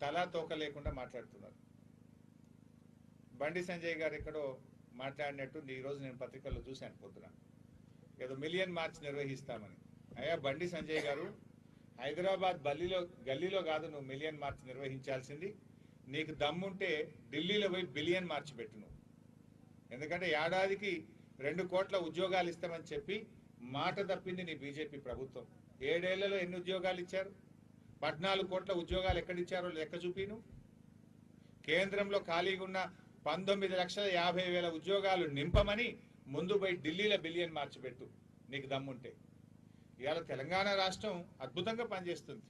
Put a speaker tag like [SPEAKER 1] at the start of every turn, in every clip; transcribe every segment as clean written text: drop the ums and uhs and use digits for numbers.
[SPEAKER 1] తలా తోక లేకుండా మాట్లాడుతున్నారు. బండి సంజయ్ గారు ఎక్కడో మాట్లాడినట్టు ఈ రోజు నేను పత్రికల్లో చూశాను పొద్దున, ఏదో మిలియన్ మార్చ్ నిర్వహిస్తామని. అయ్యా బండి సంజయ్ గారు, హైదరాబాద్ గల్లీలో కాదు నువ్వు మిలియన్ మార్చ్ నిర్వహించాల్సింది. నీకు దమ్ముంటే ఢిల్లీలో పోయి బిలియన్ మార్చ్ పెట్టు నువ్వు. ఎందుకంటే ఏడాదికి 2 కోట్ల ఉద్యోగాలు ఇస్తామని చెప్పి మాట తప్పింది నీ బీజేపీ ప్రభుత్వం. 7 ఏళ్లలో ఎన్ని ఉద్యోగాలు ఇచ్చారు? 14 కోట్ల ఉద్యోగాలు ఎక్కడిచ్చారో లెక్క చూపిను. కేంద్రంలో ఖాళీగా ఉన్న 19,50,000 ఉద్యోగాలు నింపమని ముందు పోయి ఢిల్లీలో బిలియన్ మార్చి పెట్టు నీకు దమ్ముంటే. ఇవాళ తెలంగాణ రాష్ట్రం అద్భుతంగా పనిచేస్తుంది.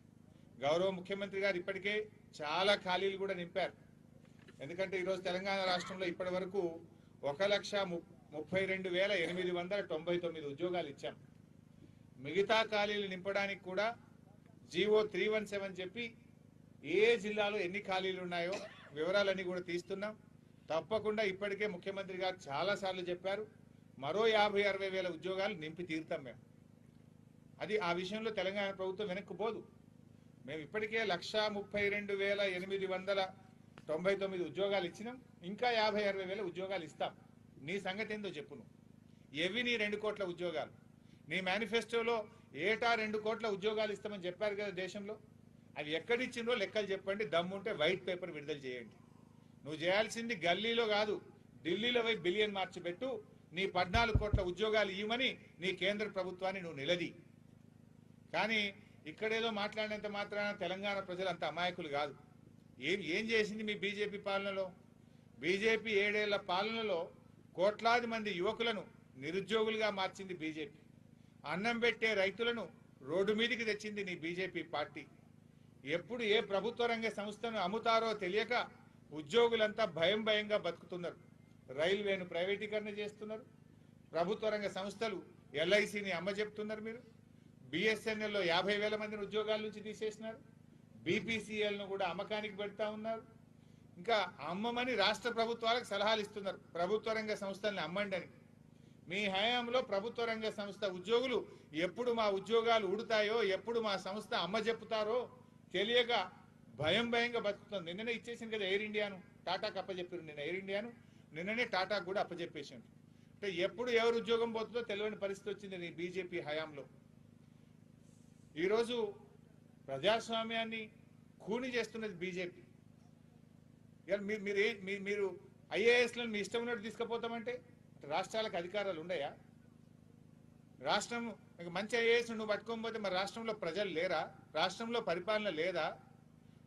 [SPEAKER 1] గౌరవ ముఖ్యమంత్రి గారు ఇప్పటికే చాలా ఖాళీలు కూడా నింపారు. ఎందుకంటే ఈరోజు తెలంగాణ రాష్ట్రంలో ఇప్పటి వరకు 1,32,899 ఉద్యోగాలు ఇచ్చాం. మిగతా ఖాళీలు నింపడానికి కూడా జీవో 317 చెప్పి ఏ జిల్లాలో ఎన్ని ఖాళీలు ఉన్నాయో వివరాలన్నీ కూడా తీస్తున్నాం. తప్పకుండా ఇప్పటికే ముఖ్యమంత్రి గారు చాలాసార్లు చెప్పారు, మరో 50,000-60,000 వేల ఉద్యోగాలు నింపి తీరుతాం మేము. అది ఆ విషయంలో తెలంగాణ ప్రభుత్వం వెనక్కి పోదు. మేము ఇప్పటికే 1,32,899 ఉద్యోగాలు ఇచ్చినాం. ఇంకా 50,000-60,000 వేల ఉద్యోగాలు ఇస్తాం. నీ సంగతి ఏందో చెప్పును. ఎవి నీ 2 కోట్ల ఉద్యోగాలు? నీ మేనిఫెస్టోలో ఏటా 2 కోట్ల ఉద్యోగాలు ఇస్తామని చెప్పారు కదా దేశంలో. అవి ఎక్కడిచ్చిందో లెక్కలు చెప్పండి. దమ్ముంటే వైట్ పేపర్ విడుదల చేయండి. నువ్వు చేయాల్సింది గల్లీలో కాదు, ఢిల్లీలో పోయి బిలియన్ మార్చి పెట్టు. నీ 14 కోట్ల ఉద్యోగాలు ఇవ్వమని నీ కేంద్ర ప్రభుత్వాన్ని నువ్వు నిలది. కానీ ఇక్కడేదో మాట్లాడినంత మాత్రాన తెలంగాణ ప్రజలు అంత అమాయకులు కాదు. ఏం చేసింది మీ బీజేపీ పాలనలో? బీజేపీ 7 ఏళ్ల పాలనలో కోట్లాది మంది యువకులను నిరుద్యోగులుగా మార్చింది బీజేపీ. అన్నం పెట్టే రైతులను రోడ్డు మీదికి తెచ్చింది నీ బీజేపీ పార్టీ. ఎప్పుడు ఏ ప్రభుత్వ రంగ సంస్థను అమ్ముతారో తెలియక ఉద్యోగులంతా భయంగా బతుకుతున్నారు. రైల్వేను ప్రైవేటీకరణ చేస్తున్నారు. ప్రభుత్వ రంగ సంస్థలు ఎల్ఐసిని అమ్మజెప్తున్నారు. మీరు బిఎస్ఎన్ఎల్లో 50,000 మందిని ఉద్యోగాల నుంచి తీసేసినారు. బీపీసీఎల్ను కూడా అమ్మకానికి పెడతా ఉన్నారు. ఇంకా అమ్మమని రాష్ట్ర ప్రభుత్వాలకు సలహాలు ఇస్తున్నారు, ప్రభుత్వ రంగ సంస్థల్ని అమ్మండి అని. మీ హయాంలో ప్రభుత్వ రంగ సంస్థ ఉద్యోగులు ఎప్పుడు మా ఉద్యోగాలు ఊడుతాయో, ఎప్పుడు మా సంస్థ అమ్మజెప్పుతారో తెలియక భయంగా బతుకుతుంది. నిన్ననే ఇచ్చేసింది కదా ఎయిర్ ఇండియాను, టాటాకు అప్పచెప్పారు. నిన్న ఎయిర్ ఇండియాను నిన్ననే టాటాకు కూడా అప్పచెప్పేసారు. అంటే ఎప్పుడు ఎవరు ఉద్యోగం పోతుందో తెలియని పరిస్థితి వచ్చింది నీ బీజేపీ హయాంలో. ఈరోజు ప్రజాస్వామ్యాన్ని ఖూనీ చేస్తున్నది బీజేపీ. మీరు ఐఏఎస్లను మీ ఇష్టం ఉన్నట్టు తీసుకుపోతామంటే రాష్ట్రాలకు అధికారాలు ఉండయా? రాష్ట్రం మంచి ఐఏఎస్ నువ్వు పట్టుకోకపోతే మరి రాష్ట్రంలో ప్రజలు లేరా? రాష్ట్రంలో పరిపాలన లేదా?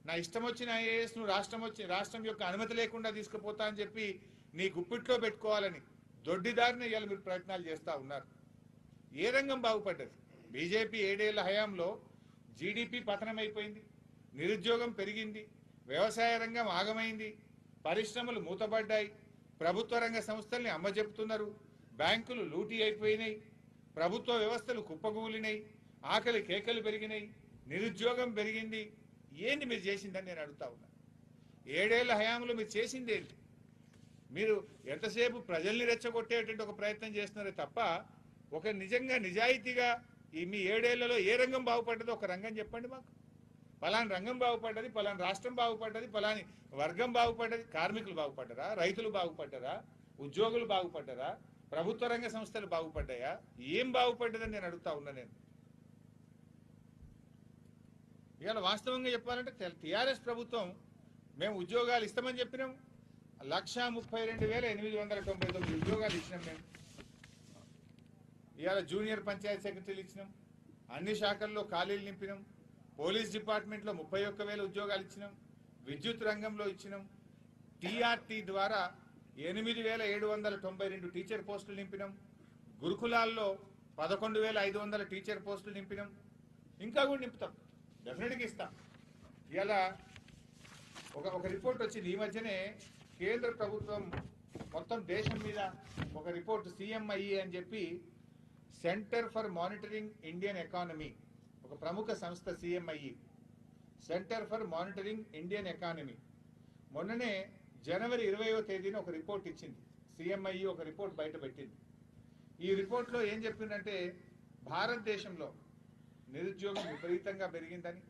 [SPEAKER 1] నా ఇష్టం వచ్చిన ఐఏఎస్ నువ్వు రాష్ట్రం యొక్క అనుమతి లేకుండా తీసుకుపోతా అని చెప్పి నీ గుప్పిట్లో పెట్టుకోవాలని దొడ్డిదారిని ఇవాళ మీరు ప్రయత్నాలు చేస్తూ ఉన్నారు. ఏ రంగం బాగుపడ్డది? బీజేపీ 7 ఏళ్ల హయాంలో జీడిపి పతనమైపోయింది, నిరుద్యోగం పెరిగింది, వ్యవసాయ రంగం ఆగమైంది, పరిశ్రమలు మూతబడ్డాయి, ప్రభుత్వ రంగ సంస్థల్ని అమ్మజెపుతున్నారు, బ్యాంకులు లూటీ అయిపోయినాయి, ప్రభుత్వ వ్యవస్థలు కుప్పగూలినాయి, ఆకలి కేకలు పెరిగినాయి, నిరుద్యోగం పెరిగింది. ఏంది మీరు చేసిందని నేను అడుగుతా ఉన్నా. 7 ఏళ్ల హయాంలో మీరు చేసింది ఏంటి? మీరు ఎంతసేపు ప్రజల్ని రెచ్చగొట్టేటువంటి ఒక ప్రయత్నం చేస్తున్నారే తప్ప ఒక నిజంగా నిజాయితీగా మీ 7 ఏళ్లలో ఏ రంగం బాగుపడ్డదో ఒక రంగం చెప్పండి మాకు. పలాని రంగం బాగుపడ్డది, పలాని రాష్ట్రం బాగుపడ్డది, పలాని వర్గం బాగుపడ్డది. కార్మికులు బాగుపడ్డారా? రైతులు బాగుపడ్డారా? ఉద్యోగులు బాగుపడ్డారా? ప్రభుత్వ రంగ సంస్థలు బాగుపడ్డాయా? ఏం బాగుపడ్డదని నేను అడుగుతా ఉన్నా. నేను ఇవాళ వాస్తవంగా చెప్పాలంటే టీఆర్ఎస్ ప్రభుత్వం మేము ఉద్యోగాలు ఇస్తామని చెప్పినాం. 1,32,899 ఉద్యోగాలు ఇచ్చినాం మేము. ఇవాళ జూనియర్ పంచాయత్ సెక్రటరీలు ఇచ్చినాం, అన్ని శాఖల్లో ఖాళీలు నింపినాం, పోలీస్ డిపార్ట్మెంట్లో 31,000 ఉద్యోగాలు ఇచ్చినాం, విద్యుత్ రంగంలో ఇచ్చినాం, టీఆర్టీ ద్వారా 8,792 టీచర్ పోస్టులు నింపినాం, గురుకులాల్లో 11,500 టీచర్ పోస్టులు నింపినాం. ఇంకా కూడా నింపుతాం, డెఫినెట్గా ఇస్తాం. ఇలా ఒక రిపోర్ట్ వచ్చింది ఈ మధ్యనే. కేంద్ర ప్రభుత్వం మొత్తం దేశం మీద ఒక రిపోర్ట్ సిఎంఐఈ అని చెప్పి, centre for monitoring Indian economy, ఒక ప్రముఖ సంస్థ CMIE, centre for monitoring Indian economy, మొన్ననే జనవరి 20వ తేదీన ఒక రిపోర్ట్ ఇచ్చింది. సిఎంఐఈ ఒక రిపోర్ట్ బయట పెట్టింది. ఈ రిపోర్ట్లో ఏం చెప్పిందంటే భారతదేశంలో నిరుద్యోగం విపరీతంగా పెరిగిందని,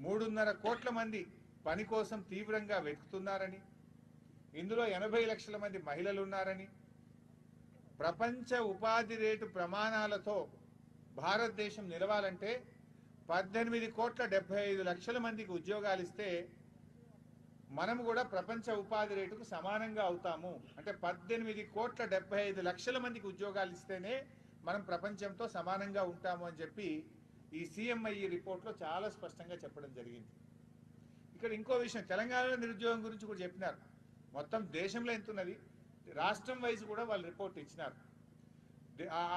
[SPEAKER 1] 3.5 కోట్ల మంది పని కోసం తీవ్రంగా వెతుకుతున్నారని, ఇందులో 80 లక్షల మంది మహిళలు ఉన్నారని, ప్రపంచ ఉపాధి రేటు ప్రమాణాలతో భారతదేశం నిలవాలంటే 18,75,00,00,000 మందికి ఉద్యోగాలు ఇస్తే మనం కూడా ప్రపంచ ఉపాధి రేటుకు సమానంగా అవుతాము. అంటే 18,75,00,000 మందికి ఉద్యోగాలు ఇస్తేనే మనం ప్రపంచంతో సమానంగా ఉంటాము అని చెప్పి ఈ CMI రిపోర్ట్లో చాలా స్పష్టంగా చెప్పడం జరిగింది. ఇక్కడ ఇంకో విషయం, తెలంగాణలో నిరుద్యోగం గురించి కూడా చెప్పినారు. మొత్తం దేశంలో ఎంత ఉన్నది, రాష్ట్రం వైజ్ కూడా వాళ్ళు రిపోర్ట్ ఇచ్చినారు.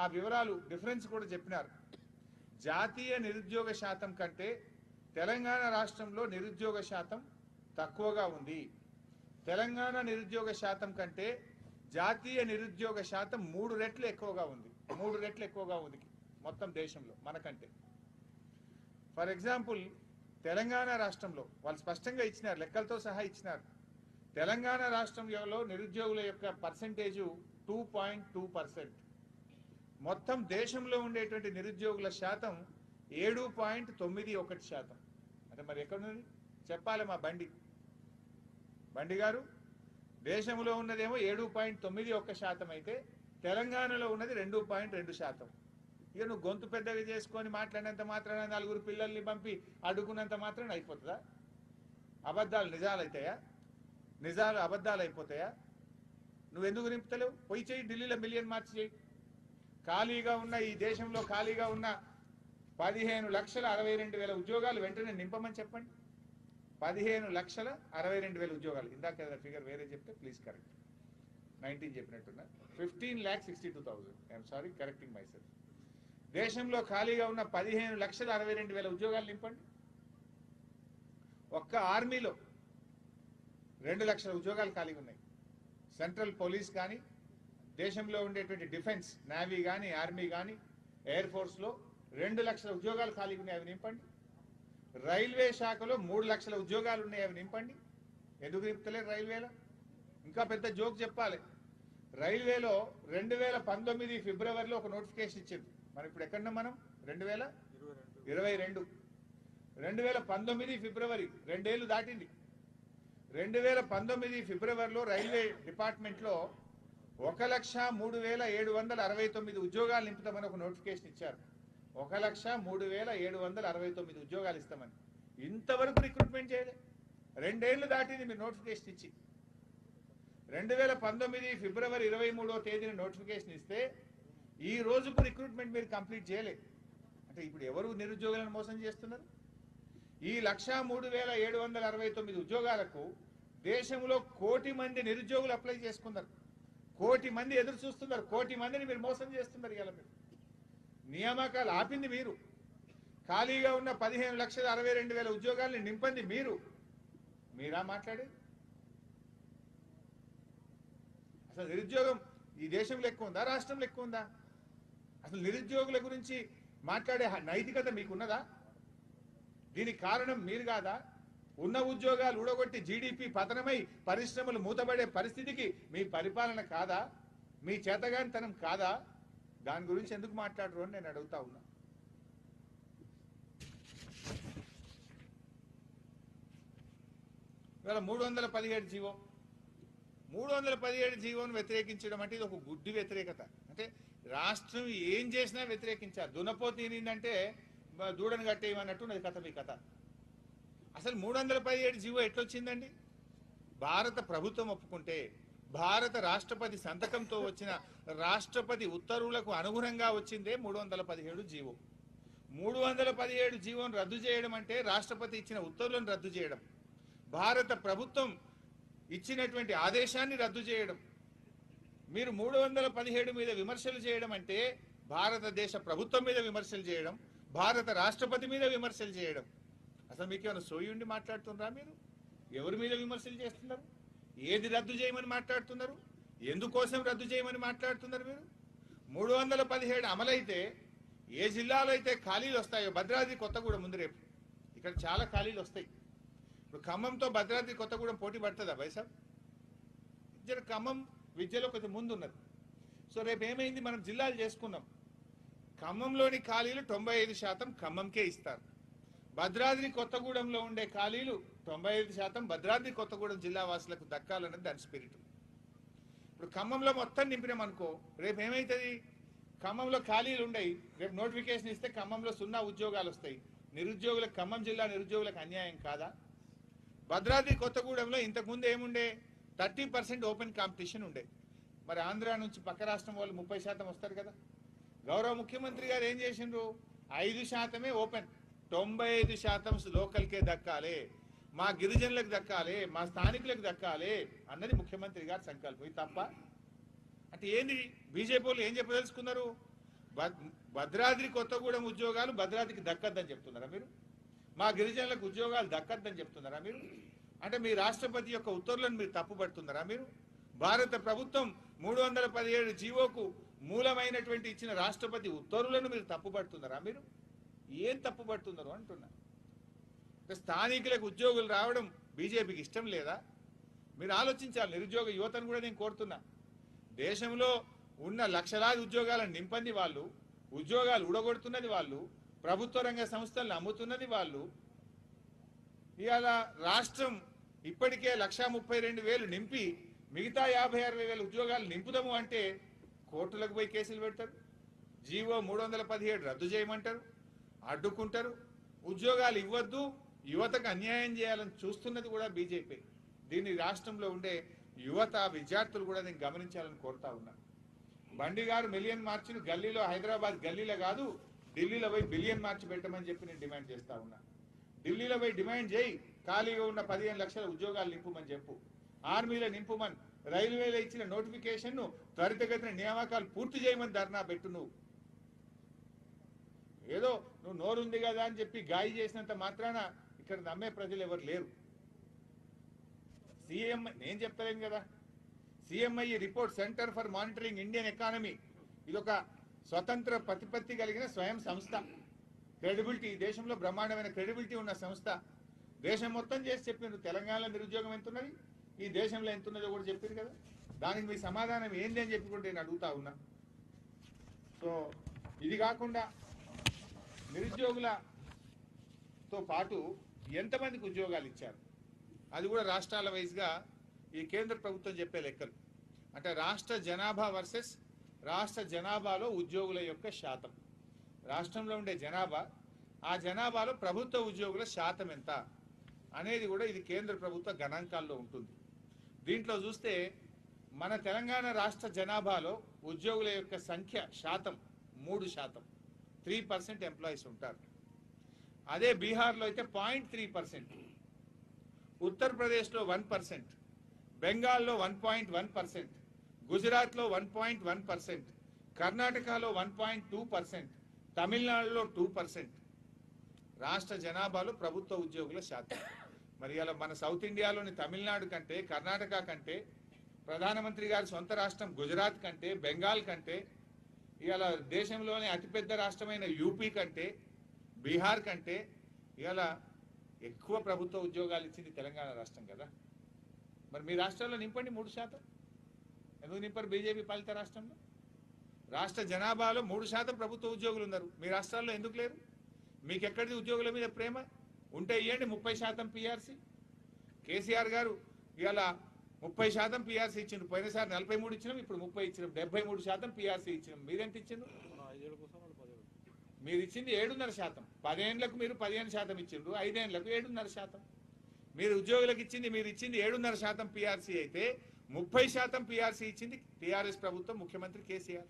[SPEAKER 1] ఆ వివరాలు డిఫరెన్స్ కూడా చెప్పినారు. జాతీయ నిరుద్యోగ శాతం కంటే తెలంగాణ రాష్ట్రంలో నిరుద్యోగ శాతం తక్కువగా ఉంది. తెలంగాణ నిరుద్యోగ శాతం కంటే జాతీయ నిరుద్యోగ శాతం 3 రెట్లు ఎక్కువగా ఉంది. 3 రెట్లు ఎక్కువగా ఉంది మొత్తం దేశంలో మనకంటే. ఫర్ ఎగ్జాంపుల్, తెలంగాణ రాష్ట్రంలో వాళ్ళు స్పష్టంగా ఇచ్చినారు, లెక్కలతో సహా ఇచ్చినారు. తెలంగాణ రాష్ట్రంలో నిరుద్యోగుల యొక్క పర్సెంటేజు 2.2%. మొత్తం దేశంలో ఉండేటువంటి నిరుద్యోగుల శాతం 7.91%. అంటే మరి ఎక్కడున్నది చెప్పాలి మా బండి గారు. దేశంలో ఉన్నదేమో 7.91% అయితే తెలంగాణలో ఉన్నది 2.2%. ఇక నువ్వు గొంతు పెద్దగా చేసుకొని మాట్లాడినంత మాత్రాన 4 పిల్లల్ని పంపి అడుగున్నంత మాత్రాన అయిపోతుందా? అబద్ధాలు నిజాలు అవుతాయా? నిజాలు అబద్ధాలు అయిపోతాయా? నువ్వెందుకు నింపుతలేవు? పోయి చేయి, ఢిల్లీలో మిలియన్ మార్చి చేయి. ఖాళీగా ఉన్న ఈ దేశంలో ఖాళీగా ఉన్న 15,62,000 ఉద్యోగాలు వెంటనే నింపమని చెప్పండి. 15,62,000 ఉద్యోగాలు. ఇందాక ఫిగర్ వేరే చెప్తే please correct. 19 చెప్పినట్టున్నా. 15,62,000. I'm sorry, correcting my self. దేశంలో ఖాళీగా ఉన్న 15,62,000 ఉద్యోగాలు నింపండి. ఒక్క ఆర్మీలో 2 లక్షల ఉద్యోగాలు ఖాళీగా ఉన్నాయి. సెంట్రల్ పోలీస్ కానీ, దేశంలో ఉండేటువంటి డిఫెన్స్, నేవీ కానీ, ఆర్మీ కానీ, ఎయిర్ ఫోర్స్లో 2 లక్షల ఉద్యోగాలు ఖాళీగా ఉన్నాయి, అవి నింపండి. రైల్వే శాఖలో 3 లక్షల ఉద్యోగాలు ఉన్నాయి, అవి నింపండి. ఎందుకు నింపుతలేరు రైల్వేలో? ఇంకా పెద్ద జోక్ చెప్పాలి. రైల్వేలో 2019 ఫిబ్రవరిలో ఒక నోటిఫికేషన్ ఇచ్చింది. మనం ఇప్పుడు ఎక్కడున్నాం? మనం 2022. 2019 ఫిబ్రవరి, 2 ఏళ్ళు దాటింది. 2019 ఫిబ్రవరిలో రైల్వే డిపార్ట్మెంట్లో 1,03,769 ఉద్యోగాలు నింపుతామని ఒక నోటిఫికేషన్ ఇచ్చారు. 1,03,769 ఉద్యోగాలు ఇస్తామని. ఇంతవరకు రిక్రూట్మెంట్ చేయలే. 2 ఏళ్ళు దాటింది మీరు నోటిఫికేషన్ ఇచ్చి. 2019 ఫిబ్రవరి 23వ తేదీన నోటిఫికేషన్ ఇస్తే ఈ రోజుకు రిక్రూట్మెంట్ మీరు కంప్లీట్ చేయలే. అంటే ఇప్పుడు ఎవరు నిరుద్యోగులను మోసం చేస్తున్నారు? ఈ 1,03,769 ఉద్యోగాలకు దేశంలో 1 కోటి మంది నిరుద్యోగులు అప్లై చేసుకున్నారు. 1 కోటి మంది ఎదురు చూస్తున్నారు. 1 కోటి మందిని మీరు మోసం చేస్తున్నారు. ఇలా మీరు నియామకాలు ఆపింది మీరు. ఖాళీగా ఉన్న 15,62,000 ఉద్యోగాల్ని నింపంది మీరు. మీరా మాట్లాడేది? అసలు నిరుద్యోగం ఈ దేశంలో ఎక్కువ ఉందా, రాష్ట్రంలో ఎక్కువ ఉందా? అసలు నిరుద్యోగుల గురించి మాట్లాడే నైతికత మీకున్నదా? దీనికి కారణం మీరు కాదా? ఉన్న ఉద్యోగాలు ఊడగొట్టి జీడిపి పతనమై పరిశ్రమలు మూతబడే పరిస్థితికి మీ పరిపాలన కాదా? మీ చేతగానితనం కాదా? దాని గురించి ఎందుకు మాట్లాడరు అని నేను అడుగుతా ఉన్నా. ఇవాళ 317 జీవో, 317 జీవోను వ్యతిరేకించడం అంటే ఇది ఒక గుడ్డి వ్యతిరేకత. అంటే రాష్ట్రం ఏం చేసినా వ్యతిరేకించారు. దునపో తినిందంటే దూడను కట్టేయమన్నట్టు అది కథ. మీ కథ అసలు 317 జీవో ఎట్లొచ్చిందండి? భారత ప్రభుత్వం ఒప్పుకుంటే, భారత రాష్ట్రపతి సంతకంతో వచ్చిన రాష్ట్రపతి ఉత్తర్వులకు అనుగుణంగా వచ్చిందే 317 జీవో. 317 జీవోను రద్దు చేయడం అంటే రాష్ట్రపతి ఇచ్చిన ఉత్తర్వులను రద్దు చేయడం, భారత ప్రభుత్వం ఇచ్చినటువంటి ఆదేశాన్ని రద్దు చేయడం. మీరు 317 మీద విమర్శలు చేయడం అంటే భారతదేశ ప్రభుత్వం మీద విమర్శలు చేయడం, భారత రాష్ట్రపతి మీద విమర్శలు చేయడం. అసలు మీకు ఏమైనా సోయి ఉండి మాట్లాడుతున్నారా? మీరు ఎవరి మీద విమర్శలు చేస్తున్నారు? ఏది రద్దు చేయమని మాట్లాడుతున్నారు? ఎందుకోసం రద్దు చేయమని మాట్లాడుతున్నారు? మీరు 317 అమలైతే ఏ జిల్లాలో అయితే ఖాళీలు వస్తాయో, భద్రాద్రి కొత్తగూడెం ముందు రేపు ఇక్కడ చాలా ఖాళీలు వస్తాయి. ఇప్పుడు ఖమ్మంతో భద్రాద్రి కొత్తగూడెం పోటీ పడుతుందా బైసాబ్? జర ఖమ్మం విద్యలో కొంచెం ముందు ఉన్నది. సో రేపు ఏమైంది, మనం జిల్లాలు చేసుకున్నాం. ఖమ్మంలోని ఖాళీలు 95% ఖమ్మంకే ఇస్తారు. భద్రాద్రి కొత్తగూడెంలో ఉండే ఖాళీలు 95% భద్రాద్రి కొత్తగూడెం జిల్లా వాసులకు దక్కాలన్నది దాని స్పిరిట్. ఇప్పుడు ఖమ్మంలో మొత్తం నింపినామనుకో, రేపు ఏమవుతుంది? ఖమ్మంలో ఖాళీలు ఉండయి, రేపు నోటిఫికేషన్ ఇస్తే ఖమ్మంలో 0 ఉద్యోగాలు వస్తాయి. నిరుద్యోగులకు, ఖమ్మం జిల్లా నిరుద్యోగులకు అన్యాయం కాదా? భద్రాద్రి కొత్తగూడెంలో ఇంతకుముందు ఏముండే? 30% ఓపెన్ కాంపిటీషన్ ఉండే. మరి ఆంధ్ర నుంచి పక్క రాష్ట్రం వాళ్ళు 30% వస్తారు కదా. గౌరవ ముఖ్యమంత్రి గారు ఏం చేసిండ్రు? 5% ఓపెన్, 95% లోకల్కే దక్కాలి, మా గిరిజనులకు దక్కాలి, మా స్థానికులకు దక్కాలి అన్నది ముఖ్యమంత్రి గారి సంకల్పం. ఇది తప్ప అంటే ఏంది? బీజేపీ వాళ్ళు ఏం చెప్పదలుచుకున్నారు? భద్రాద్రి కొత్తగూడెం ఉద్యోగాలు భద్రాద్రికి దక్కద్దని చెప్తున్నారా మీరు? మా గిరిజనులకు ఉద్యోగాలు దక్కద్దని చెప్తున్నారా మీరు? అంటే మీ రాష్ట్రపతి యొక్క ఉత్తర్వులను మీరు తప్పుపడుతున్నారా మీరు? భారత ప్రభుత్వం 317 జీవోకు మూలమైనటువంటి ఇచ్చిన రాష్ట్రపతి ఉత్తర్వులను మీరు తప్పుపడుతున్నారా మీరు? ఏం తప్పుపడుతున్నారు అంటున్నా. స్థానికులకు ఉద్యోగులు రావడం బీజేపీకి ఇష్టం లేదా? మీరు ఆలోచించాలి. నిరుద్యోగ యువతను కూడా నేను కోరుతున్నా. దేశంలో ఉన్న లక్షలాది ఉద్యోగాలను నింపంది వాళ్ళు, ఉద్యోగాలు ఉడగొడుతున్నది వాళ్ళు, ప్రభుత్వ రంగ సంస్థలను అమ్ముతున్నది వాళ్ళు. ఇవాళ రాష్ట్రం ఇప్పటికే 1,32,000 నింపి మిగతా 56,000 ఉద్యోగాలు నింపుదాము అంటే కోర్టులకు పోయి కేసులు పెడతారు, జీవో 317 రద్దు చేయమంటారు, అడ్డుకుంటారు. ఉద్యోగాలు ఇవ్వద్దు, యువతకు అన్యాయం చేయాలని చూస్తున్నది కూడా బీజేపీ. దీన్ని రాష్ట్రంలో ఉండే యువత, విద్యార్థులు కూడా నేను గమనించాలని కోరుతా ఉన్నా. బండి గారు మిలియన్ మార్చిని గల్లీలో, హైదరాబాద్ గల్లీలో కాదు ఢిల్లీలో పోయి బిలియన్ మార్చి పెట్టమని చెప్పి నేను డిమాండ్ చేస్తా ఉన్నా. ఢిల్లీలో పోయి డిమాండ్ చేయి, ఖాళీగా ఉన్న 15 లక్షల ఉద్యోగాలు నింపుమని చెప్పు, ఆర్మీలో నింపుమని, రైల్వేలో ఇచ్చిన నోటిఫికేషన్ ను త్వరితగతిన నియామకాలు పూర్తి చేయమని ధర్నా పెట్టు. నువ్వు ఏదో నువ్వు నోరుంది కదా అని చెప్పి గాయి చేసినంత మాత్రాన ఇక్కడ నమ్మే ప్రజలు ఎవరు లేరు. సిఎంఐ నేను చెప్తలేను కదా, CMI report, centre for monitoring Indian economy, ఇదొక స్వతంత్ర ప్రతిపత్తి కలిగిన స్వయం సంస్థ. క్రెడిబిలిటీ, దేశంలో బ్రహ్మాండమైన క్రెడిబిలిటీ ఉన్న సంస్థ. దేశం మొత్తం చేసి చెప్పిండ్రు తెలంగాణలో నిరుద్యోగం ఎంతున్నది, ఈ దేశంలో ఎంతున్నదో కూడా చెప్పారు కదా. దానికి మీ సమాధానం ఏంది అని చెప్పి కూడా నేను అడుగుతా ఉన్నా. సో ఇది కాకుండా నిరుద్యోగులతో పాటు ఎంతమందికి ఉద్యోగాలు ఇచ్చారు అది కూడా రాష్ట్రాల వైజ్గా ఈ కేంద్ర ప్రభుత్వం చెప్పే లెక్కలు. అంటే రాష్ట్ర జనాభా వర్సెస్ రాష్ట్ర జనాభాలో ఉద్యోగుల యొక్క శాతం, రాష్ట్రంలో ఉండే జనాభా, ఆ జనాభాలో ప్రభుత్వ ఉద్యోగుల శాతం ఎంత అనేది కూడా ఇది కేంద్ర ప్రభుత్వ గణాంకాల్లో ఉంటుంది. దీంట్లో చూస్తే మన తెలంగాణ రాష్ట్ర జనాభాలో ఉద్యోగుల యొక్క సంఖ్య శాతం 3%, 3% ఎంప్లాయీస్ ఉంటారు. అదే బీహార్లో అయితే 0.3%, ఉత్తరప్రదేశ్లో 1%, బెంగాల్లో 1.1%, గుజరాత్లో 1.1%, కర్ణాటకలో 1.2%, తమిళనాడులో 2%. రాష్ట్ర జనాభాలో ప్రభుత్వ ఉద్యోగుల శాతం. మరి అలా మన సౌత్ ఇండియాలోని తమిళనాడు కంటే, కర్ణాటక కంటే, ప్రధానమంత్రి గారి సొంత రాష్ట్రం గుజరాత్ కంటే, బెంగాల్ కంటే, ఇవాళ దేశంలోనే అతిపెద్ద రాష్ట్రమైన యూపీ కంటే, బీహార్ కంటే ఇవాళ ఎక్కువ ప్రభుత్వ ఉద్యోగాలు ఇచ్చింది తెలంగాణ రాష్ట్రం కదా. మరి మీ రాష్ట్రాల్లో నింపండి 3%. ఎందుకు నింపరు బీజేపీ పాలిత రాష్ట్రంలో? రాష్ట్ర జనాభాలో 3% ప్రభుత్వ ఉద్యోగులు ఉన్నారు, మీ రాష్ట్రాల్లో ఎందుకు లేరు? మీకు ఎక్కడిది ఉద్యోగుల మీద ప్రేమ? ఉంటే ఇవ్వండి 30% పిఆర్సీ. కేసీఆర్ గారు ఇవాళ 30% పిఆర్సీ ఇచ్చిండ్రు. పోయినసారి 43 ఇచ్చినాం, ఇప్పుడు 30 ఇచ్చినాం, 73% పిఆర్సీ ఇచ్చినాం. మీరెంత ఇచ్చిండ్రు? మీరు ఇచ్చింది 7.5%. 10 ఏళ్లకు మీరు 15% ఇచ్చిండ్రు, 5 ఏళ్లకు 7.5%. మీరు ఉద్యోగులకు ఇచ్చింది, మీరు ఇచ్చింది 7.5% పిఆర్సీ అయితే 30% పిఆర్సీ ఇచ్చింది టీఆర్ఎస్ ప్రభుత్వం, ముఖ్యమంత్రి కేసీఆర్.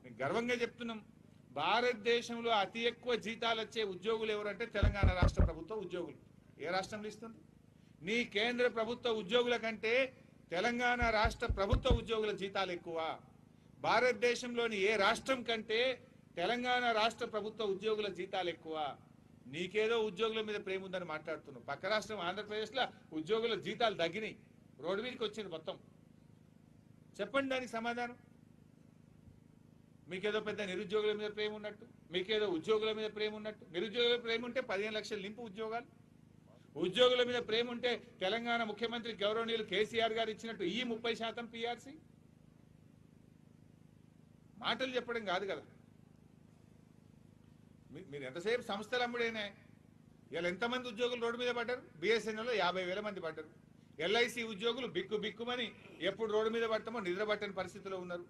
[SPEAKER 1] మేము గర్వంగా చెప్తున్నాం, భారతదేశంలో అతి ఎక్కువ జీతాలు వచ్చే ఉద్యోగులు ఎవరంటే తెలంగాణ రాష్ట్ర ప్రభుత్వ ఉద్యోగులు. ఏ రాష్ట్రంలో ఇస్తుంది? నీ కేంద్ర ప్రభుత్వ ఉద్యోగుల కంటే తెలంగాణ రాష్ట్ర ప్రభుత్వ ఉద్యోగుల జీతాలు ఎక్కువ. భారతదేశంలోని ఏ రాష్ట్రం కంటే తెలంగాణ రాష్ట్ర ప్రభుత్వ ఉద్యోగుల జీతాలు ఎక్కువ. నీకేదో ఉద్యోగుల మీద ప్రేమ ఉందని మాట్లాడుతున్నావు. పక్క రాష్ట్రం ఆంధ్రప్రదేశ్లో ఉద్యోగుల జీతాలు తగ్గినాయి, రోడ్డు మీదకి వచ్చింది మొత్తం. చెప్పండి దానికి సమాధానం. మీకేదో పెద్ద నిరుద్యోగుల మీద ప్రేమ ఉన్నట్టు, మీకేదో ఉద్యోగుల మీద ప్రేమ ఉన్నట్టు. నిరుద్యోగుల ప్రేమ ఉంటే 15 లక్షలు నింపు ఉద్యోగాలు. ఉద్యోగుల మీద ప్రేమ ఉంటే తెలంగాణ ముఖ్యమంత్రి గౌరవనీయులు కేసీఆర్ గారు ఇచ్చినట్టు ఈ 30% పిఆర్సీ. మాటలు చెప్పడం కాదు కదా. మీరు ఎంతసేపు సంస్థలు అమ్ముడేనే. ఇలా ఎంతమంది ఉద్యోగులు రోడ్డు మీద పడ్డారు? బిఎస్ఎన్ఎల్లో 50,000 మంది పడ్డారు. ఎల్ఐసి ఉద్యోగులు బిక్కుమని ఎప్పుడు రోడ్డు మీద పడతామో నిద్ర పట్టని పరిస్థితిలో ఉన్నారు.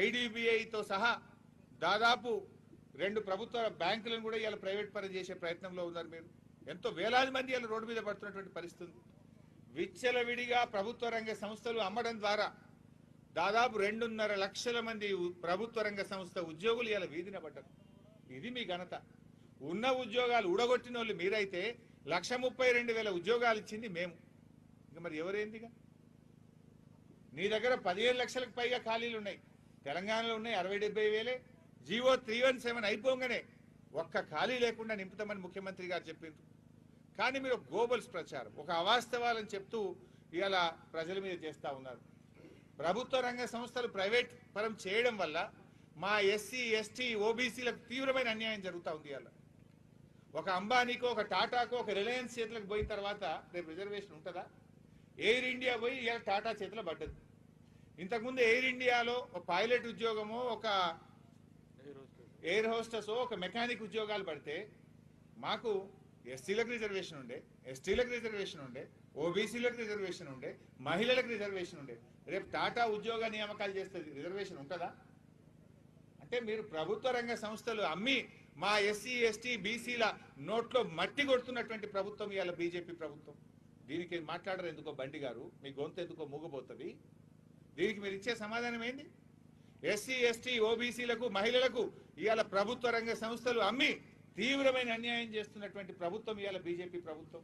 [SPEAKER 1] ఐడిబిఐతో సహా దాదాపు 2 ప్రభుత్వ బ్యాంకులను కూడా ఇలా ప్రైవేట్ పరం చేసే ప్రయత్నంలో ఉన్నారు. మీరు ఎంతో వేలాది మంది ఇలా రోడ్డు మీద పడుతున్నటువంటి పరిస్థితి ఉంది. విచ్చలవిడిగా ప్రభుత్వ రంగ సంస్థలు అమ్మడం ద్వారా దాదాపు 2.5 లక్షల మంది ప్రభుత్వ రంగ సంస్థ ఉద్యోగులు ఇలా వీధిన పడ్డారు. ఇది మీ ఘనత. ఉన్న ఉద్యోగాలు ఊడగొట్టిన వాళ్ళు మీరైతే 132,000 ఉద్యోగాలు ఇచ్చింది మేము. ఇంకా మరి ఎవరేందిగా? నీ దగ్గర 15 లక్షలకు పైగా ఖాళీలు ఉన్నాయి, తెలంగాణలో ఉన్నాయి 60-70 జీవో 317 అయిపోగానే ఒక్క ఖాళీ లేకుండా నింపుతామని ముఖ్యమంత్రి గారు చెప్పిండ్రు. కానీ మీరు గోబల్స్ ప్రచారం, ఒక అవాస్తవాలని చెప్తూ ఇలా ప్రజల మీద చేస్తూ ఉన్నారు. ప్రభుత్వ రంగ సంస్థలు ప్రైవేట్ పరం చేయడం వల్ల మా ఎస్సీ ఎస్టీ ఓబీసీలకు తీవ్రమైన అన్యాయం జరుగుతూ ఉంది. ఇలా ఒక అంబానీకో ఒక టాటాకో ఒక రిలయన్స్ చేతులకు పోయిన తర్వాత రేపు రిజర్వేషన్ ఉంటుందా? ఎయిర్ ఇండియా పోయి ఇలా టాటా చేతిలో పడ్డది. ఇంతకుముందు ఎయిర్ ఇండియాలో ఒక పైలట్ ఉద్యోగమో ఒక ఎయిర్ హోస్టెస్ ఒక మెకానిక్ ఉద్యోగాలు పడితే మాకు ఎస్సీలకు రిజర్వేషన్ ఉండే, ఎస్టీలకు రిజర్వేషన్ ఉండే, ఓబీసీలకు రిజర్వేషన్ ఉండే, మహిళలకు రిజర్వేషన్ ఉండే. రేపు టాటా ఉద్యోగ నియామకాలు చేస్తుంది, రిజర్వేషన్ ఉంటుందా? అంటే మీరు ప్రభుత్వ రంగ సంస్థలు అమ్మి మా ఎస్సీ ఎస్టీ బీసీల నోట్లో మట్టి కొడుతున్నటువంటి ప్రభుత్వం ఇవాళ బీజేపీ ప్రభుత్వం. దీనికి మాట్లాడరు ఎందుకో బండి గారు, మీ గొంతు ఎందుకో మూగబోతుంది. దీనికి మీరు ఇచ్చే సమాధానం ఏంటి? ఎస్సీ ఎస్టీ ఓబీసీలకు మహిళలకు ఇవాళ ప్రభుత్వ రంగ సంస్థలు అమ్మి తీవ్రమైన అన్యాయం చేస్తున్నటువంటి ప్రభుత్వం ఇవాళ బీజేపీ ప్రభుత్వం.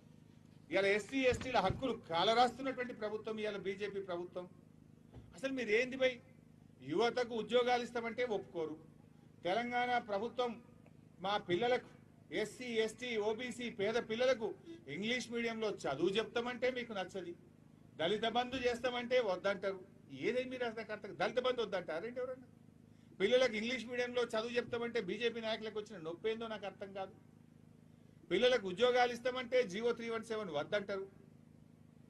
[SPEAKER 1] ఇవాళ ఎస్సీ ఎస్టీల హక్కులు కాలరాస్తున్నటువంటి ప్రభుత్వం ఇవాళ బీజేపీ ప్రభుత్వం. అసలు మీరు ఏంది భయ్? యువతకు ఉద్యోగాలు ఇస్తామంటే ఒప్పుకోరు. తెలంగాణ ప్రభుత్వం మా పిల్లలకు ఎస్సీ ఎస్టీ ఓబీసీ పేద పిల్లలకు ఇంగ్లీష్ మీడియంలో చదువు చెప్తామంటే మీకు నచ్చది. దళిత బంధు చేస్తామంటే వద్దంటారు. ఏదైనా మీరు అసలు దళిత బంధు వద్దంటారేంటి ఎవరన్నా? పిల్లలకు ఇంగ్లీష్ మీడియంలో చదువు చెప్తామంటే బీజేపీ నాయకులకు వచ్చిన నొప్పి ఏందో నాకు అర్థం కాదు. పిల్లలకు ఉద్యోగాలు ఇస్తామంటే జీవో 317 వద్దంటారు.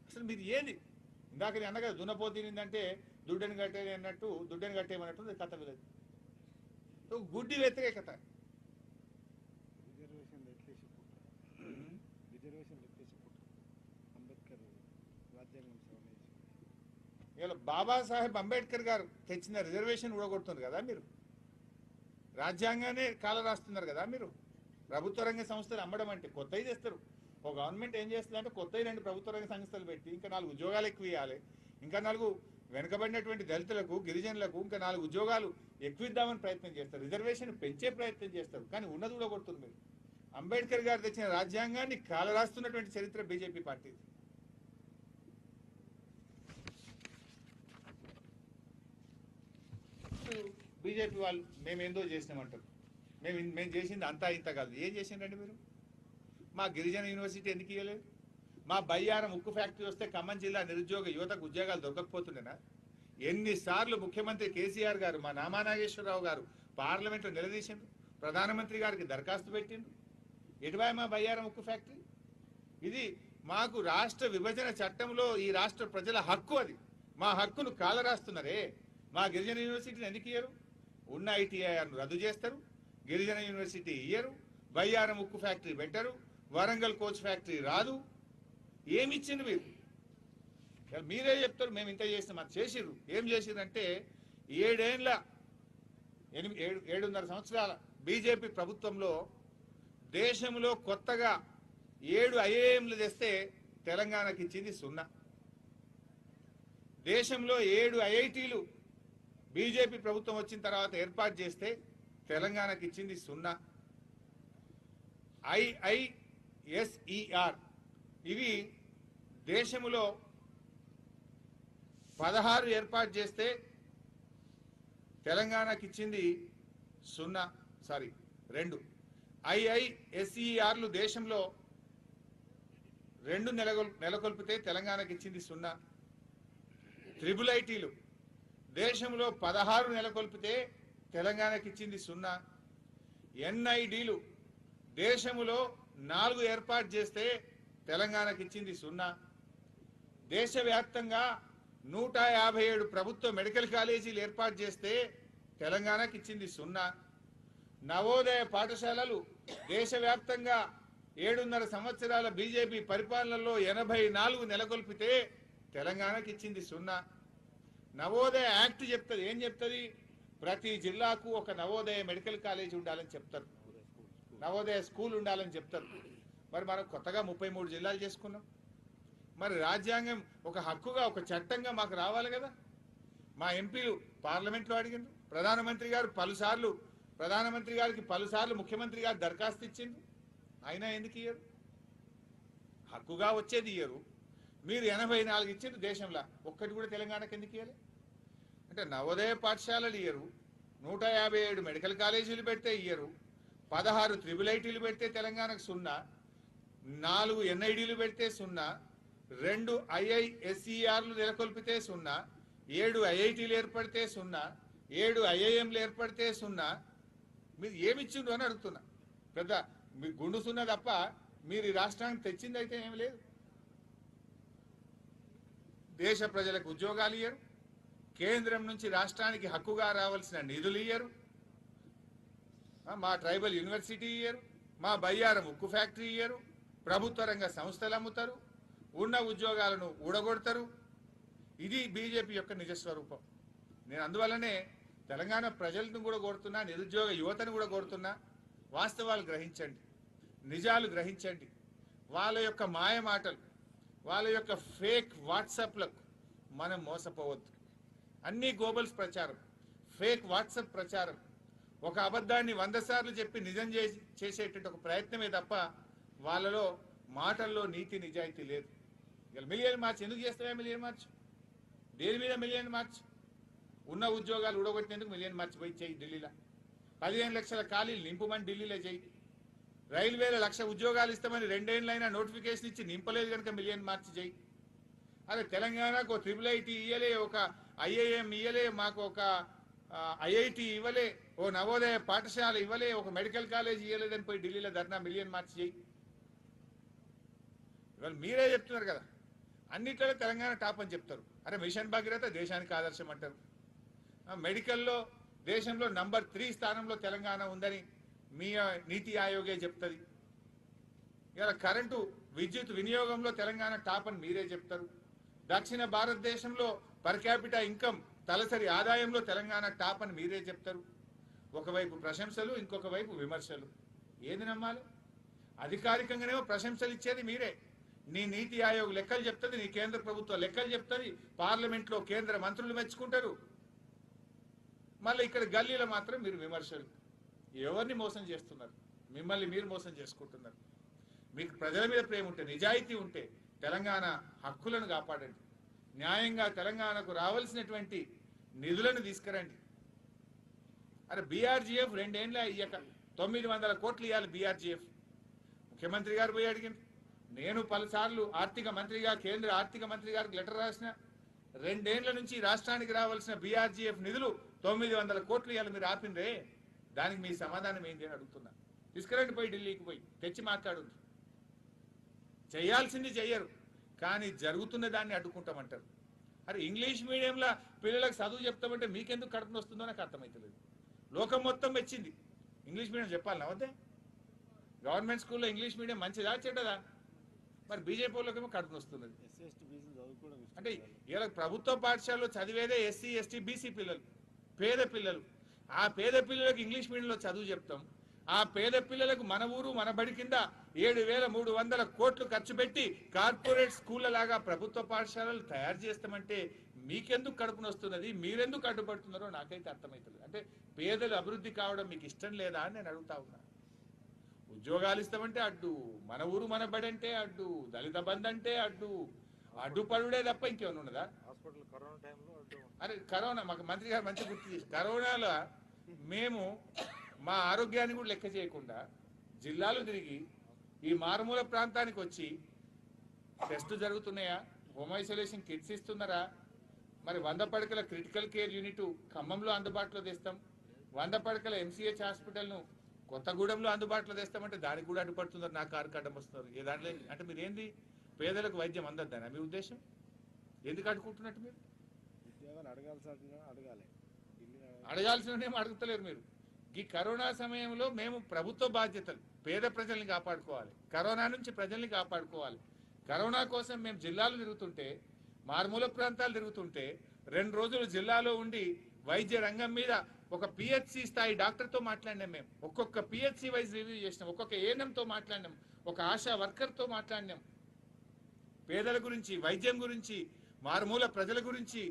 [SPEAKER 1] అసలు మీరు ఏది? ఇందాక నేను అన్నగా దున్నపోతినిందంటే దుడ్డని కట్టే అన్నట్టు, దుడ్డని కట్టేయమన్నట్టు కథ లేదు. గుడ్డి వ్యతిరేకత. ఇలా బాబాసాహెబ్ అంబేద్కర్ గారు తెచ్చిన రిజర్వేషన్ ఊడగొడుతుంది కదా మీరు. రాజ్యాంగానే కాల రాస్తున్నారు కదా మీరు. ప్రభుత్వ రంగ సంస్థలు అమ్మడం అంటే కొత్తవి చేస్తారు. ఒక గవర్నమెంట్ ఏం చేస్తుందంటే కొత్తవి 2 ప్రభుత్వ రంగ సంస్థలు పెట్టి ఇంకా 4 ఉద్యోగాలు ఎక్కువ ఇవ్వాలి, ఇంకా 4 వెనుకబడినటువంటి దళితులకు గిరిజనులకు ఇంకా 4 ఉద్యోగాలు ఎక్కువ ఇద్దామని ప్రయత్నం చేస్తారు. రిజర్వేషన్ పెంచే ప్రయత్నం చేస్తారు. కానీ ఉన్నది ఊడగొడుతుంది మీరు. అంబేద్కర్ గారు తెచ్చిన రాజ్యాంగాన్ని కాల రాస్తున్నటువంటి చరిత్ర బీజేపీ పార్టీ. బీజేపీ వాళ్ళు మేమేందో చేసినామంటారు. మేము చేసింది అంతా ఇంత కాదు. ఏం చేసిండ్రండి మీరు? మా గిరిజన యూనివర్సిటీ ఎందుకు ఇవ్వలేదు? మా బయ్యారం ఉక్కు ఫ్యాక్టరీ వస్తే ఖమ్మం జిల్లా నిరుద్యోగ యువతకు ఉద్యోగాలు దొరకకపోతుండేనా? ఎన్నిసార్లు ముఖ్యమంత్రి కేసీఆర్ గారు, మా నామానాగేశ్వరరావు గారు పార్లమెంట్లో నిలదీసిండ్రు, ప్రధానమంత్రి గారికి దరఖాస్తు పెట్టిండ్రు. ఎటువై మా బయ్యారం ఉక్కు ఫ్యాక్టరీ? ఇది మాకు రాష్ట్ర విభజన చట్టంలో ఈ రాష్ట్ర ప్రజల హక్కు. అది మా హక్కును కాలరాస్తున్నారే. మా గిరిజన యూనివర్సిటీని ఎందుకు ఇయ్యరు? ఉన్న ఐటీఐఆర్ను రద్దు చేస్తారు, గిరిజన యూనివర్సిటీ ఇయ్యరు, బయ్యారం ఉక్కు ఫ్యాక్టరీ పెట్టరు, వరంగల్ కోచ్ ఫ్యాక్టరీ రాదు. ఏమిచ్చింది మీరు? మీరే చెప్తారు మేము ఇంత చేసినాం. అది చేసిర్రు. ఏం చేసిర్రంటే 7.5 సంవత్సరాల బీజేపీ ప్రభుత్వంలో దేశంలో కొత్తగా 7 ఐఐఎంలు తెస్తే తెలంగాణకి ఇచ్చింది 0. దేశంలో 7 ఐఐటీలు బీజేపీ ప్రభుత్వం వచ్చిన తర్వాత ఏర్పాటు చేస్తే తెలంగాణకి ఇచ్చింది 0. ఐఐఎస్ఈఆర్ ఇవి దేశంలో 16 ఏర్పాటు చేస్తే తెలంగాణకి ఇచ్చింది 2. ఐఐఎస్ఈఆర్లు దేశంలో 2 నెలకొల్పితే తెలంగాణకి ఇచ్చింది 0. ట్రిపుల్ ఐటీలు దేశంలో 16 నెలకొల్పితే తెలంగాణకి ఇచ్చింది 0. ఎన్ఐడీలు దేశంలో 4 ఏర్పాటు చేస్తే తెలంగాణకి ఇచ్చింది 0. దేశవ్యాప్తంగా 157 ప్రభుత్వ మెడికల్ కాలేజీలు ఏర్పాటు చేస్తే తెలంగాణకి ఇచ్చింది 0. నవోదయ పాఠశాలలు దేశవ్యాప్తంగా 7.5 సంవత్సరాల బీజేపీ పరిపాలనలో 84 నెలకొల్పితే తెలంగాణకి ఇచ్చింది 0. నవోదయ యాక్ట్ చెప్తుంది, ఏం చెప్తుంది? ప్రతి జిల్లాకు ఒక నవోదయ మెడికల్ కాలేజ్ ఉండాలని చెప్తారు, నవోదయ స్కూల్ ఉండాలని చెప్తారు. మరి మనం కొత్తగా 33 జిల్లాలు చేసుకున్నాం. మరి రాజ్యాంగం ఒక హక్కుగా, ఒక చట్టంగా మాకు రావాలి కదా. మా ఎంపీలు పార్లమెంట్లో అడిగిండ్రు, ప్రధానమంత్రి గారికి పలుసార్లు ముఖ్యమంత్రి గారు దరఖాస్తు ఇచ్చిండ్రు, అయినా ఎందుకు ఇయ్యరు? హక్కుగా వచ్చేది ఇయ్యరు. మీరు 84 ఇచ్చిండ్రు దేశంలో, ఒక్కటి కూడా తెలంగాణకు ఎందుకు ఇయ్యలే? అంటే నవోదయ పాఠశాలలు ఇయ్యరు, 157 మెడికల్ కాలేజీలు పెడితే ఇయ్యరు, 16 ట్రిపుల్ ఐటీలు పెడితే తెలంగాణకు 0, 4 ఎన్ఐడీలు పెడితే 0, 2 ఐఐఎస్ఈఆర్లు నెలకొల్పితే 0, 7 ఐఐటీలు ఏర్పడితే 0, 7 ఐఐఎంలు ఏర్పడితే 0. మీరు ఏమిచ్చిండ్రు అని అడుగుతున్నా. పెద్ద మీ గుండు 0 తప్ప మీరు ఈ రాష్ట్రానికి తెచ్చింది అయితే ఏమి లేదు. దేశ ప్రజలకు ఉద్యోగాలు ఇయ్యరు, కేంద్రం నుంచి రాష్ట్రానికి హక్కుగా రావాల్సిన నిధులు ఇయ్యరు, మా ట్రైబల్ యూనివర్సిటీ ఇయ్యరు, మా బయ్యారం ఉక్కు ఫ్యాక్టరీ ఇయ్యరు, ప్రభుత్వ రంగ సంస్థలు అమ్ముతారు, ఉన్న ఉద్యోగాలను ఊడగొడతారు. ఇది బీజేపీ యొక్క నిజస్వరూపం. నేను అందువల్లనే తెలంగాణ ప్రజలను కూడా కోరుతున్నా, నిరుద్యోగ యువతను కూడా కోరుతున్నా, వాస్తవాలు గ్రహించండి, నిజాలు గ్రహించండి. వాళ్ళ యొక్క మాయ మాటలు, వాళ్ళ యొక్క ఫేక్ వాట్సాప్లకు మనం మోసపోవద్దు. అన్ని గోబల్స్ ప్రచారం, ఫేక్ వాట్సాప్ ప్రచారం, ఒక అబద్ధాన్ని 100 సార్లు చెప్పి నిజం చేసేటువంటి ఒక ప్రయత్నమే తప్ప వాళ్ళలో మాటల్లో నీతి నిజాయితీ లేదు. ఇక మిలియన్ మార్చ్ ఎందుకు చేస్తావా? మిలియన్ మార్చ్ దేని మీద? మిలియన్ మార్చ్ ఉన్న ఉద్యోగాలు ఊడగొట్టినందుకు మిలియన్ మార్చ్ పోయి చేయి. ఢిల్లీలో 15 లక్షల ఖాళీలు నింపమని ఢిల్లీలో చేయి. రైల్వేలో 1,00,000 ఉద్యోగాలు ఇస్తామని 2 ఏళ్ళైనా నోటిఫికేషన్ ఇచ్చి నింపలేదు కనుక మిలియన్ మార్చ్ చేయి. అదే తెలంగాణకు ఒక ట్రిపుల్ ఐటీ ఇవ్వలే, ఒక ఐఐఎం ఇవ్వలే, మాకు ఒక ఐఐటి ఇవ్వలే, ఓ నవోదయ పాఠశాల ఇవ్వలే, ఒక మెడికల్ కాలేజ్ ఇవ్వలేదని పోయి ఢిల్లీలో ధర్నా మిలియన్ మార్చ్ చేయి. ఇవాళ మీరే చెప్తున్నారు కదా, అన్నిట్లో తెలంగాణ టాప్ అని చెప్తారు. అరే మిషన్ భగీరథ దేశానికి ఆదర్శం అంటారు. మెడికల్లో దేశంలో నంబర్ 3 స్థానంలో తెలంగాణ ఉందని మీ నీతి ఆయోగే చెప్తుంది. ఇవాళ కరెంటు విద్యుత్ వినియోగంలో తెలంగాణ టాప్ అని మీరే చెప్తారు. దక్షిణ భారతదేశంలో పర్ క్యాపిటా ఇన్కమ్ తలసరి ఆదాయంలో తెలంగాణ టాప్ అని మీరే చెప్తారు. ఒకవైపు ప్రశంసలు, ఇంకొక వైపు విమర్శలు. ఏది నమ్మాలి? అధికారికంగానేమో ప్రశంసలు ఇచ్చేది మీరే. నీ నీతి ఆయోగ్ లెక్కలు చెప్తుంది, నీ కేంద్ర ప్రభుత్వం లెక్కలు చెప్తుంది, పార్లమెంట్లో కేంద్ర మంత్రులు మెచ్చుకుంటారు. మళ్ళీ ఇక్కడ గల్లీలో మాత్రం మీరు విమర్శలు. ఎవరిని మోసం చేస్తున్నారు? మిమ్మల్ని మీరు మోసం చేసుకుంటున్నారు. మీకు ప్రజల మీద ప్రేమ ఉంటే, నిజాయితీ ఉంటే తెలంగాణ హక్కులను కాపాడండి. న్యాయంగా తెలంగాణకు రావాల్సినటువంటి నిధులను తీసుకురండి. అరే బీఆర్జీఎఫ్ 2 ఏళ్ళ ఇయ్యక 900 కోట్లు ఇవ్వాలి బీఆర్జీఎఫ్. ముఖ్యమంత్రి గారు పోయి అడిగింది. నేను పలుసార్లు ఆర్థిక మంత్రిగా కేంద్ర ఆర్థిక మంత్రి గారికి లెటర్ రాసిన. 2 ఏళ్ల నుంచి రాష్ట్రానికి రావాల్సిన బీఆర్జీఎఫ్ నిధులు 900 కోట్లు ఇవ్వాలి, మీరు ఆపిందే. దానికి మీ సమాధానం ఏంటి అని అడుగుతున్నా. తీసుకురండి, పోయి ఢిల్లీకి పోయి తెచ్చి మాట్లాడు. చేయాల్సింది చెయ్యరు, కానీ జరుగుతున్న దాన్ని అడ్డుకుంటామంటారు. అరే ఇంగ్లీష్ మీడియంలో పిల్లలకు చదువు చెప్తామంటే మీకెందుకు కడుపున వస్తుందో నాకు అర్థమవుతలేదు. లోకం మొత్తం వచ్చింది ఇంగ్లీష్ మీడియం చెప్పాలి వద్దే? గవర్నమెంట్ స్కూల్లో ఇంగ్లీష్ మీడియం మంచిదా చెడ్డదా? మరి బీజేపీ వాళ్ళకేమో కడుపున వస్తున్నది. అంటే ఇలా ప్రభుత్వ పాఠశాలలో చదివేదే ఎస్సీ ఎస్టీ బీసీ పిల్లలు, పేద పిల్లలు. ఆ పేద పిల్లలకు ఇంగ్లీష్ మీడియంలో చదువు చెప్తాం. ఆ పేద పిల్లలకు మన ఊరు మన బడి కింద 7,300 కోట్లు ఖర్చు పెట్టి కార్పొరేట్ స్కూళ్ళ లాగా ప్రభుత్వ పాఠశాలలు తయారు చేస్తామంటే మీకెందుకు కడుపున వస్తున్నది? మీరెందుకు అడ్డుపడుతున్నారో నాకైతే అర్థమవుతుంది. అంటే పేదలు అభివృద్ధి కావడం మీకు ఇష్టం లేదా అని నేను అడుగుతా ఉన్నా. ఉద్యోగాలు ఇస్తామంటే అడ్డు, మన ఊరు మన బడి అంటే అడ్డు, దళిత బంధు అంటే అడ్డు. అడ్డుపడుడే తప్ప ఇంకేమైనా ఉన్నదా? అరే కరోనా మాకు మంత్రి గారు మంచి గుర్తు చేసి, కరోనాలో మేము మా ఆరోగ్యాన్ని కూడా లెక్క చేయకుండా జిల్లాలు తిరిగి ఈ మారుమూల ప్రాంతానికి వచ్చి టెస్టులు జరుగుతున్నాయా, హోమ్ ఐసోలేషన్ కిట్స్ ఇస్తున్నారా, మరి 100 పడకల క్రిటికల్ కేర్ యూనిట్ ఖమ్మంలో అందుబాటులో తెస్తాం, 100 పడకల ఎంసీహెచ్ హాస్పిటల్ను కొత్తగూడెంలో అందుబాటులో తెస్తామంటే దానికి కూడా అడ్డుపడుతున్నారు. నా కారు అడ్డం వస్తున్నారు. ఏ దాంట్లో అంటే మీరు ఏంది పేదలకు వైద్యం అందద్దానా మీ ఉద్దేశం? ఎందుకు అడుగుకుంటున్నట్టు మీరు? అడగాల్సిన అడుగుతలేరు మీరు. ఈ కరోనా సమయంలో మేము ప్రభుత్వ బాధ్యతలు పేద ప్రజల్ని కాపాడుకోవాలి, కరోనా నుంచి ప్రజల్ని కాపాడుకోవాలి. కరోనా కోసం మేము జిల్లాలు తిరుగుతుంటే, మారుమూల ప్రాంతాలు తిరుగుతుంటే 2 రోజులు జిల్లాలో ఉండి వైద్య రంగం మీద ఒక పిహెచ్సి స్థాయి డాక్టర్తో మాట్లాడినాం. మేము ఒక్కొక్క పిహెచ్సి వైజ్ రివ్యూ చేసినాం, ఒక్కొక్క ఏఎన్ఎంతో మాట్లాడినాం, ఒక ఆశా వర్కర్తో మాట్లాడినాం. పేదల గురించి, వైద్యం గురించి, మారుమూల ప్రజల గురించి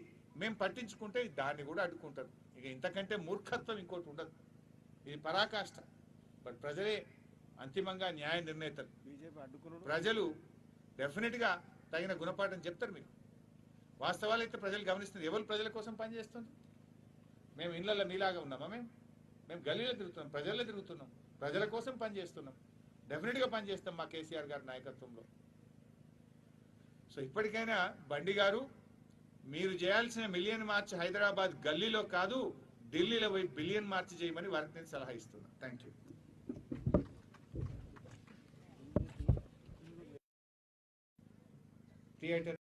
[SPEAKER 1] మేము పట్టించుకుంటే దాన్ని కూడా అడ్డుకుంటారు. ఇక ఇంతకంటే మూర్ఖత్వం ఇంకోటి ఉండదు. ఇది పరాకాష్ట. బట్ ప్రజలే అంతిమంగా న్యాయ నిర్ణేతలు. ప్రజలు డెఫినెట్గా తగిన గుణపాఠం చెప్తారు. మీరు వాస్తవాలు అయితే ప్రజలు గమనిస్తున్నారు. ఎవరు ప్రజల కోసం పనిచేస్తుంది? మేము ఇళ్లలో మీలాగా ఉన్నామా? మేము గల్లీలో తిరుగుతున్నాం, ప్రజల్లో తిరుగుతున్నాం, ప్రజల కోసం పనిచేస్తున్నాం. డెఫినెట్గా పనిచేస్తాం మా కేసీఆర్ గారి నాయకత్వంలో. సో ఇప్పటికైనా బండి గారు, మీరు చేయాల్సిన మిలియన్ మార్చ్ హైదరాబాద్ గల్లీలో కాదు, ఢిల్లీలో పోయి బిలియన్ మార్చ్ చేయమని వారికి నేను సలహా ఇస్తున్నాను. Thank you. థియేటర్